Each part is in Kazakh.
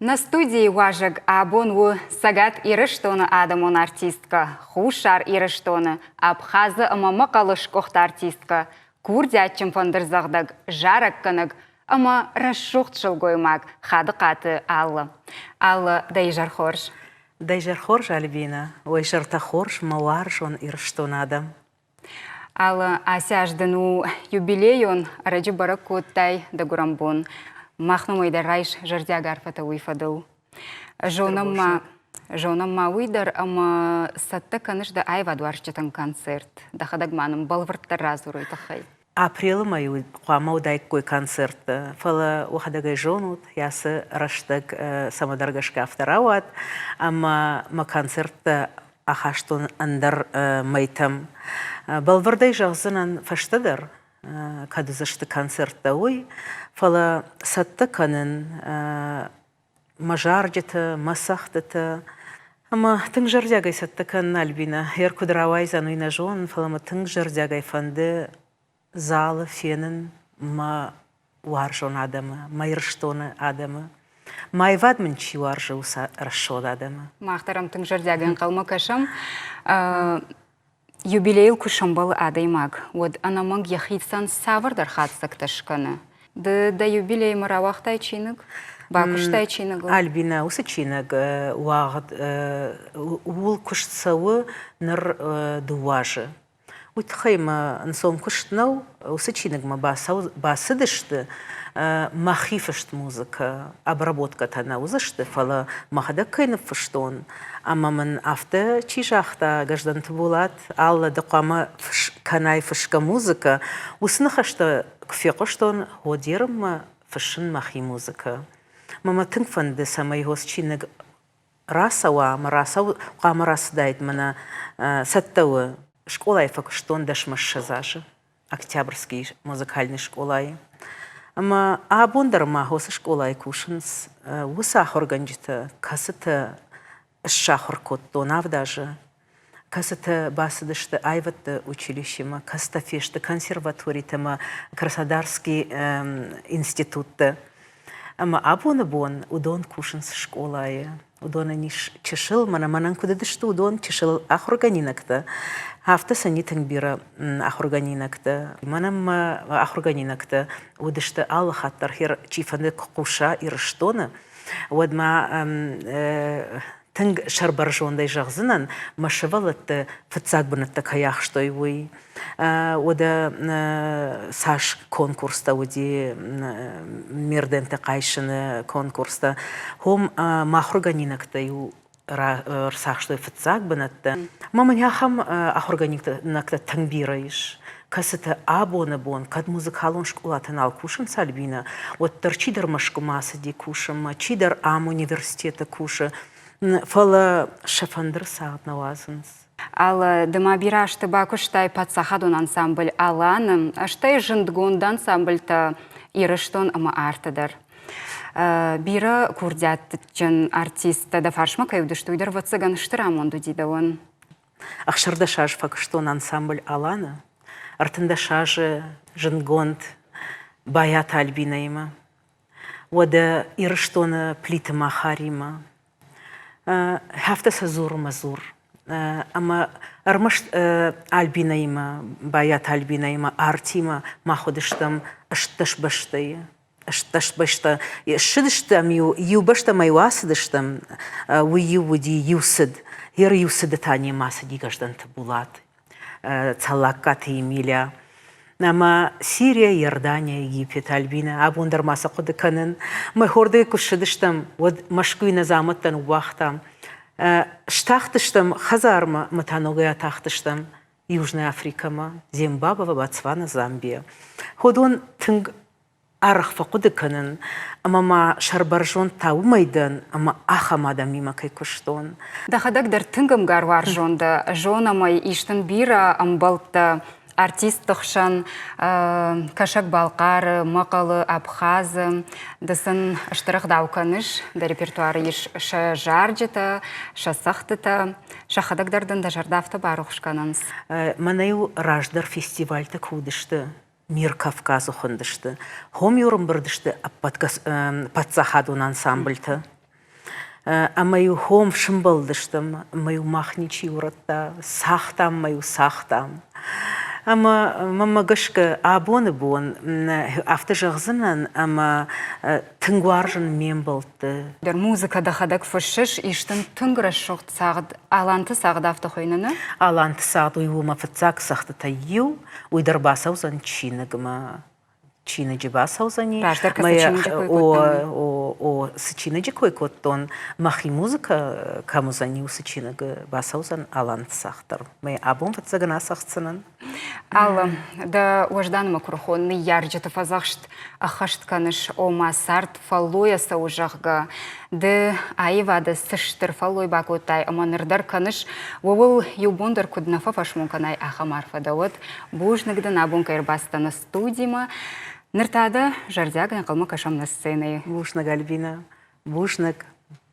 На студии важык абонву сагат ирыштоны адамон артистка, хушар ирыштоны, абхазы ама мақалыш коқта артистка, курдятчым фондырзағдаг, жарак кыныг, ама расшуқтшыл гоймак, хады қаты Аллы. Аллы дайжар хорш. Дайжар хорш, Альбина, ойшарта хорш, мауарш он ирыштон адам. Аллы асяждыну юбилейон раджи барак коттай дагурамбон. Махну ойдар райш жардя гарфата уйфадыл. Жонам ма уйдар, ама сатта канышда айвадуарчытын концерт. Дахадагманым балвырттар разурой тахай. Апрел маю қуамау дайккой концерт. Фала уахадагай жонут, ясы раштаг самадаргашка авторауат, ама ма концерт ахаштон андар майтам. Балвырдай жағзынан фаштадар. Кадызышты концертта ой, фала сатты канын, мажарджеті, масақтыты. Ама тың жардягай сатты канын Альбина. Ер кудыравай зануйна жон, фала тың жардягай фанды залы фенін ма уаржон адамы, ма ирштоны адамы. Майвадмын чи уаржы уса расшод адамы. Мақтарам тың жардягайын қалма кашам. Юбилейл кушамбал адаймаг. Вот анамаг яхитсан савардар хатсакташканы. Да юбилей маравахтай чиныг, бакуштай чиныг. Альбина усы чиныг уағыд ул куштсауы ныр дуажы. Утхайма нсом куштнау усы чиныг ма басыдышты махифышт музыка, обработка тана узышты, фала махада кайнып фыштон. Ама мен авто чижахта гражданты булат, алла дақама канай фышка музыка, уснахашта кфеқоштон годерым фышын махи музыка. Мама тыңфанды самай гос чиныг расауа, марасау қама расдайд мана саттауы школай факуштон дашмашы зажы, Октябрьский музыкальный школай. Ама абондарма хосы школай кушынс, усах органжиты, касыты шахыр коттон авдажы, касыты басыдышты айватты училищема, каста фешты консерваторитема, Краснодарский институтты. Ама абоны бон удон кушынс школай. Удона ниш чешыл, манан кудадышты удон чешыл ахорганинакты. Хафта санитын бира ахорганинакты. Манам ахорганинакты. Удышты аллы хаттар хер чифаны куша ирыштоны. Удма тынг шарбаржондай жағзынан машывалытты фыцак бынытты каяқ штой уй. Ода саш конкурста уди мерденті қайшыны конкурста. Хом махорганинакты ю рсақштой фыцак бынытты. Мамын яхам ахорганинакты тыңбирайш. Касыты абоны бон, кад музыкалон школатын ал кушын Альбина. Оттар чидар машкумасы ди кушым, чидар ам университета кушы. Фала шафандыр сағыт навазыныз. Ал дымабира ашты бакуштай патсахадун ансамбль аланым, аштай жындгонд ансамбльта ирыштон ама артыдар. Бира курдяттычын артиста да фаршма кайудыштуйдар вацыган штырамонду дейді он. Ақшырда шаж факыштон ансамбль аланы, артында шажы жындгонд баят Альбинайма, ода ирыштоны плиты махарима. Хафтаса зур-мазур. Ама армаш Альбинайма, баят Альбинайма, артима маходыштам ашташ-баштай. Ашташ-башта. Шыдыштам ю-башта маю асыдыштам, уи-ю-уди юсыд. Ер юсыды тани масыди гажданты булат. Цалаккаты Емиля. Ама Сирия, Иордания, Египет, Альбина, абундар маса куды канын. Мы хорды кушыдыштам, вот машкуйна замыттан уахтам. Штахтыштам, Хазарма, матаногая тахтыштам, Южная Африкама, Зимбабwe, Ботсвана, Замбия. Ходон тынг арахфа куды канын. Ама ма шарбаржон таумайдан, ама ахамада мима кай куштон. Дахадагдар тынгым гарваржонда, жонамай иштын бира амбалта артист тұқшан кашак балқары, мақалы абхазы, дысын ыштырық дауканыш, да репертуары еш жарджеті, шасақтыты, шахадагдардың да жардавты бар ұқшқаныңыз. Манайу раждар фестивальты кудышты. Мир Кавказу хындышты. Хом юрым бірдішті патсахадун ансамбльті. а мою хом шымбылдыштым, мою махничи уратта, сахтам мою сахтам. Ама гышкы абоны бон, автожығзынан, ама тыңгуаржын мен болты. Музыка да хадак фышыш, иштін түнгірі шоқт сағыд, аланты сағыд авто қойныны? Аланты сағыд уйвума фыцак сақты тайю, уйдарбаса узан чиныгыма. Чиныджи басаузани. Раждарка сычиныджи койкоттон. О сычиныджи койкоттон. Махи музыка камузани у сычиныгы басаузан аланты сақтыр. Май абон фыцагына сақцынын. Алла, да ожданыма курхонны ярджеты фазақшт, ахашт каныш ома сарт фаллоя саужағға, да айвады сыштыр фаллой бакотай, аманырдар каныш, вовыл юбондар куднафа фашмонканай ахамарфада от, бужнығды набон кайрбастаны студима, ныртады жардягын қылмы кашамна сцены. Бужныг Альбина, бужныг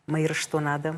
майрыштон адам.